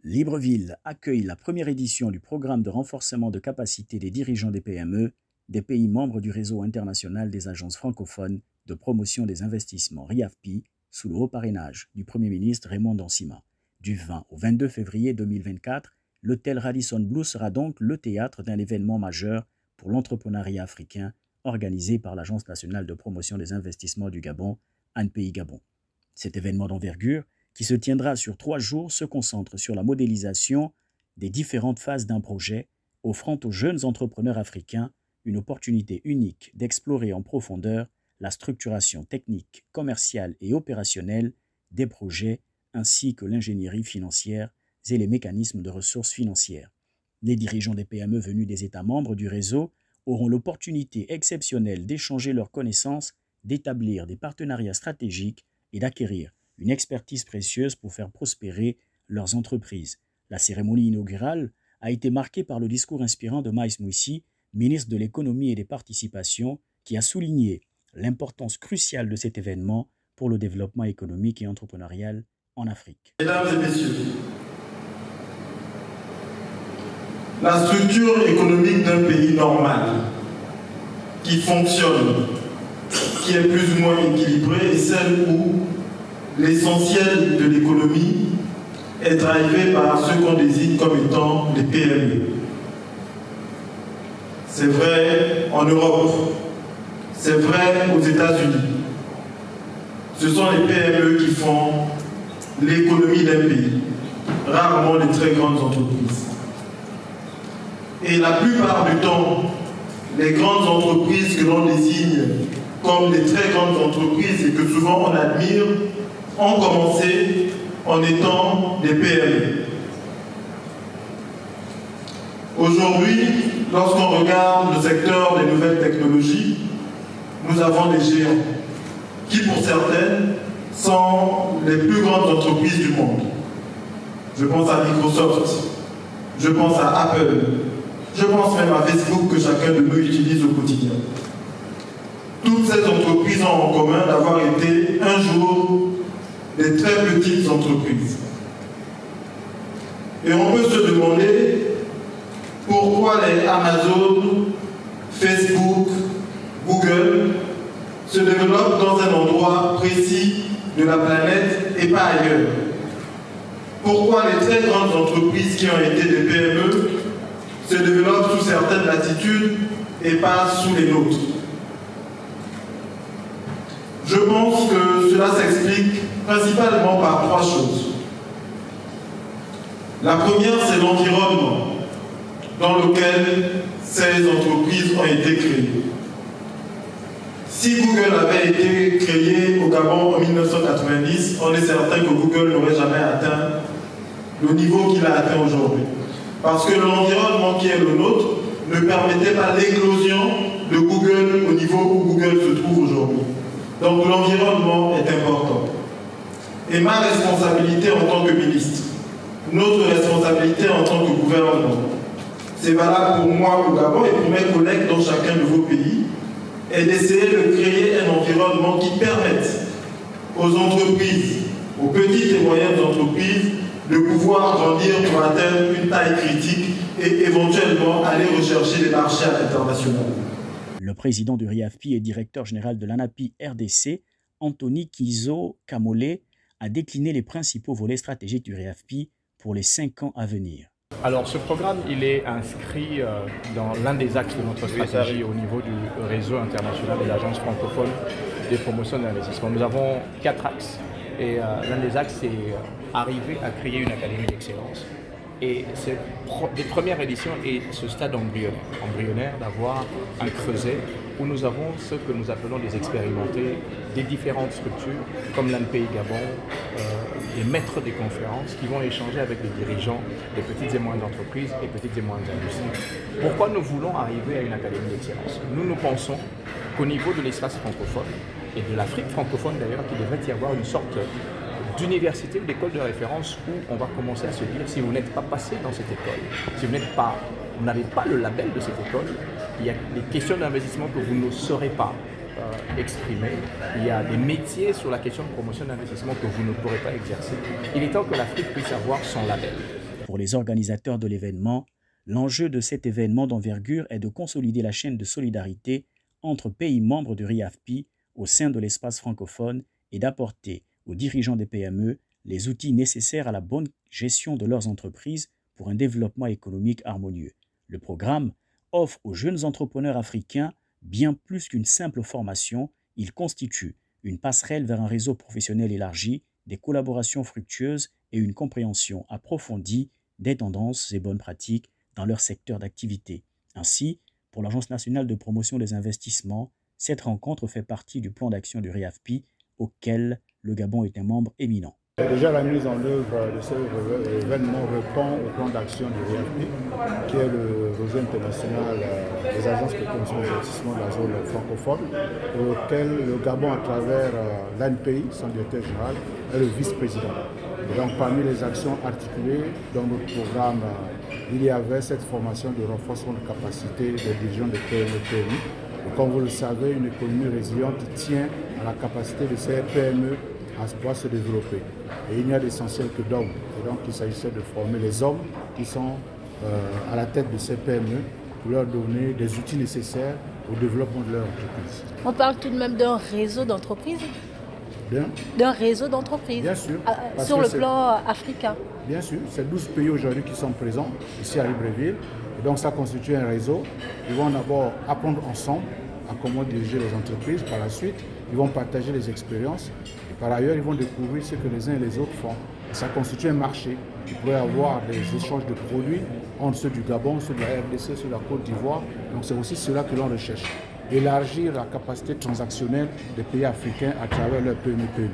Libreville accueille la première édition du programme de renforcement de capacité des dirigeants des PME des pays membres du réseau international des agences francophones de promotion des investissements RIAFPI sous le haut parrainage du Premier ministre Raymond Dansima. Du 20 au 22 février 2024, l'hôtel Radisson Blu sera donc le théâtre d'un événement majeur pour l'entrepreneuriat africain organisé par l'Agence nationale de promotion des investissements du Gabon, ANPI Gabon. Cet événement d'envergure, qui se tiendra sur 3 jours, se concentre sur la modélisation des différentes phases d'un projet, offrant aux jeunes entrepreneurs africains une opportunité unique d'explorer en profondeur la structuration technique, commerciale et opérationnelle des projets, ainsi que l'ingénierie financière et les mécanismes de ressources financières. Les dirigeants des PME venus des États membres du réseau auront l'opportunité exceptionnelle d'échanger leurs connaissances, d'établir des partenariats stratégiques et d'acquérir une expertise précieuse pour faire prospérer leurs entreprises. La cérémonie inaugurale a été marquée par le discours inspirant de Maïs Moussi, ministre de l'Économie et des Participations, qui a souligné l'importance cruciale de cet événement pour le développement économique et entrepreneurial en Afrique. Mesdames et messieurs, la structure économique d'un pays normal, qui fonctionne, qui est plus ou moins équilibrée, est celle où l'essentiel de l'économie est drivé par ce qu'on désigne comme étant les PME. C'est vrai en Europe, c'est vrai aux États-Unis. Ce sont les PME qui font l'économie d'un pays, rarement les très grandes entreprises. Et la plupart du temps, les grandes entreprises que l'on désigne comme les très grandes entreprises et que souvent on admire, ont commencé en étant des PME. Aujourd'hui, lorsqu'on regarde le secteur des nouvelles technologies, nous avons des géants qui, pour certaines, sont les plus grandes entreprises du monde. Je pense à Microsoft, je pense à Apple, je pense même à Facebook que chacun de nous utilise au quotidien. Toutes ces entreprises ont en commun d'avoir été un jour des très petites entreprises. Et on peut se demander pourquoi les Amazon, Facebook, Google se développent dans un endroit précis de la planète et pas ailleurs. Pourquoi les très grandes entreprises qui ont été des PME se développent sous certaines latitudes et pas sous les nôtres. Je pense que cela s'explique principalement par 3 choses. La première, c'est l'environnement dans lequel ces entreprises ont été créées. Si Google avait été créé au Gabon en 1990, on est certain que Google n'aurait jamais atteint le niveau qu'il a atteint aujourd'hui. Parce que l'environnement qui est le nôtre ne permettait pas l'éclosion de Google au niveau où Google se trouve aujourd'hui. Donc l'environnement est important. Et ma responsabilité en tant que ministre, notre responsabilité en tant que gouvernement, c'est valable pour moi au Gabon et pour mes collègues dans chacun de vos pays, est d'essayer de créer un environnement qui permette aux entreprises, aux petites et moyennes entreprises, de pouvoir grandir pour atteindre une taille critique et éventuellement aller rechercher des marchés à l'international. Le président du RIAFPI et directeur général de l'ANAPI RDC, Anthony Kizo Kamole, a décliné les principaux volets stratégiques du RIAFPI pour les 5 ans à venir. Alors ce programme, il est inscrit dans l'un des axes de notre stratégie au niveau du réseau international de l'agence francophone des promotions d'investissement. Nous avons 4 axes et l'un des axes, c'est arriver à créer une académie d'excellence. Et c'est des premières éditions et ce stade embryonnaire d'avoir un creuset où nous avons ce que nous appelons des expérimentés des différentes structures comme l'ANPI Gabon, les maîtres des conférences qui vont échanger avec les dirigeants des petites et moyennes entreprises et petites et moyennes industries. Pourquoi nous voulons arriver à une académie d'excellence? Nous pensons qu'au niveau de l'espace francophone et de l'Afrique francophone d'ailleurs, qu'il devrait y avoir une sorte d'université, d'école de référence où on va commencer à se dire si vous n'êtes pas passé dans cette école, si vous n'avez pas le label de cette école, il y a des questions d'investissement que vous ne saurez pas exprimer, il y a des métiers sur la question de promotion d'investissement que vous ne pourrez pas exercer. Il est temps que l'Afrique puisse avoir son label. Pour les organisateurs de l'événement, l'enjeu de cet événement d'envergure est de consolider la chaîne de solidarité entre pays membres du RIAFPI au sein de l'espace francophone et d'apporter aux dirigeants des PME les outils nécessaires à la bonne gestion de leurs entreprises pour un développement économique harmonieux. Le programme offre aux jeunes entrepreneurs africains bien plus qu'une simple formation, il constitue une passerelle vers un réseau professionnel élargi, des collaborations fructueuses et une compréhension approfondie des tendances et bonnes pratiques dans leur secteur d'activité. Ainsi, pour l'Agence nationale de promotion des investissements, cette rencontre fait partie du plan d'action du RIAFPI auquel le Gabon est un membre éminent. Déjà, la mise en œuvre de ce événement répond au plan d'action du RIAFPI, qui est le réseau international des agences de promotion des investissements de la zone francophone, pour lequel le Gabon, à travers l'ANPI, son directeur général, est le vice-président. Et donc, parmi les actions articulées dans notre programme, il y avait cette formation de renforcement de capacité des dirigeants de PME. Et comme vous le savez, une économie résiliente tient à la capacité de ces PME à pouvoir se développer. Et il n'y a d'essentiel que d'hommes. Et donc il s'agissait de former les hommes qui sont à la tête de ces PME pour leur donner des outils nécessaires au développement de leur entreprise. On parle tout de même d'un réseau d'entreprises. D'un réseau d'entreprises. Bien sûr. Sur le plan africain. Bien sûr. C'est 12 pays aujourd'hui qui sont présents ici à Libreville. Et donc ça constitue un réseau. Ils vont d'abord apprendre ensemble à comment diriger les entreprises. Par la suite, ils vont partager les expériences. Et par ailleurs, ils vont découvrir ce que les uns et les autres font. Et ça constitue un marché. Il pourrait y avoir des échanges de produits entre ceux du Gabon, ceux de la RDC, ceux de la Côte d'Ivoire. Donc c'est aussi cela que l'on recherche. Élargir la capacité transactionnelle des pays africains à travers leur PME.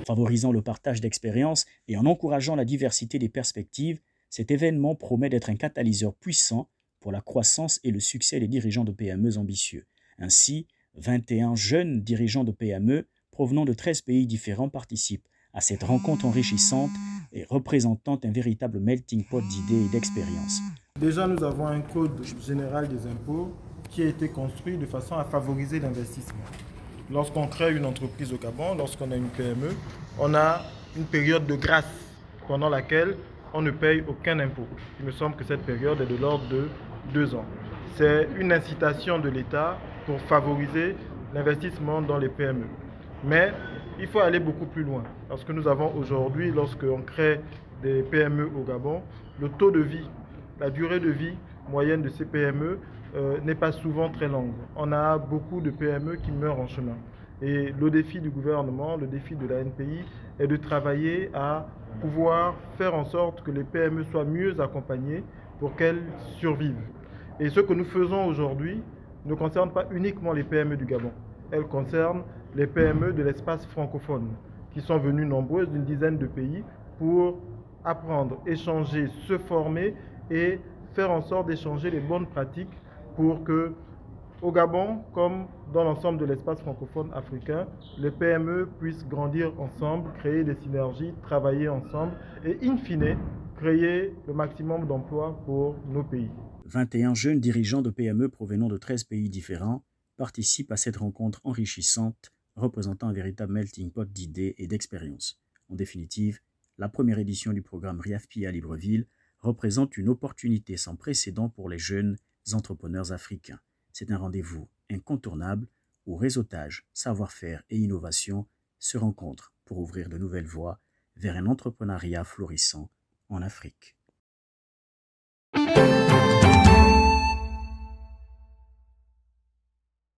Favorisant le partage d'expériences et en encourageant la diversité des perspectives, cet événement promet d'être un catalyseur puissant pour la croissance et le succès des dirigeants de PME ambitieux. Ainsi, 21 jeunes dirigeants de PME provenant de 13 pays différents participent à cette rencontre enrichissante et représentant un véritable melting pot d'idées et d'expériences. Déjà, nous avons un code général des impôts qui a été construit de façon à favoriser l'investissement. Lorsqu'on crée une entreprise au Gabon, lorsqu'on a une PME, on a une période de grâce pendant laquelle on ne paye aucun impôt. Il me semble que cette période est de l'ordre de 2 ans. C'est une incitation de l'État pour favoriser l'investissement dans les PME. Mais il faut aller beaucoup plus loin. Parce que nous avons aujourd'hui, lorsqu'on crée des PME au Gabon, le taux de vie, la durée de vie moyenne de ces PME n'est pas souvent très longue. On a beaucoup de PME qui meurent en chemin. Et le défi du gouvernement, le défi de la NPI est de travailler à pouvoir faire en sorte que les PME soient mieux accompagnées pour qu'elles survivent. Et ce que nous faisons aujourd'hui ne concerne pas uniquement les PME du Gabon. Elle concerne les PME de l'espace francophone qui sont venues nombreuses d'une dizaine de pays pour apprendre, échanger, se former et faire en sorte d'échanger les bonnes pratiques pour que, au Gabon, comme dans l'ensemble de l'espace francophone africain, les PME puissent grandir ensemble, créer des synergies, travailler ensemble et, in fine, créer le maximum d'emplois pour nos pays. 21 jeunes dirigeants de PME provenant de 13 pays différents participent à cette rencontre enrichissante, représentant un véritable melting pot d'idées et d'expériences. En définitive, la première édition du programme RIAFPI à Libreville représente une opportunité sans précédent pour les jeunes entrepreneurs africains. C'est un rendez-vous incontournable où réseautage, savoir-faire et innovation se rencontrent pour ouvrir de nouvelles voies vers un entrepreneuriat florissant en Afrique.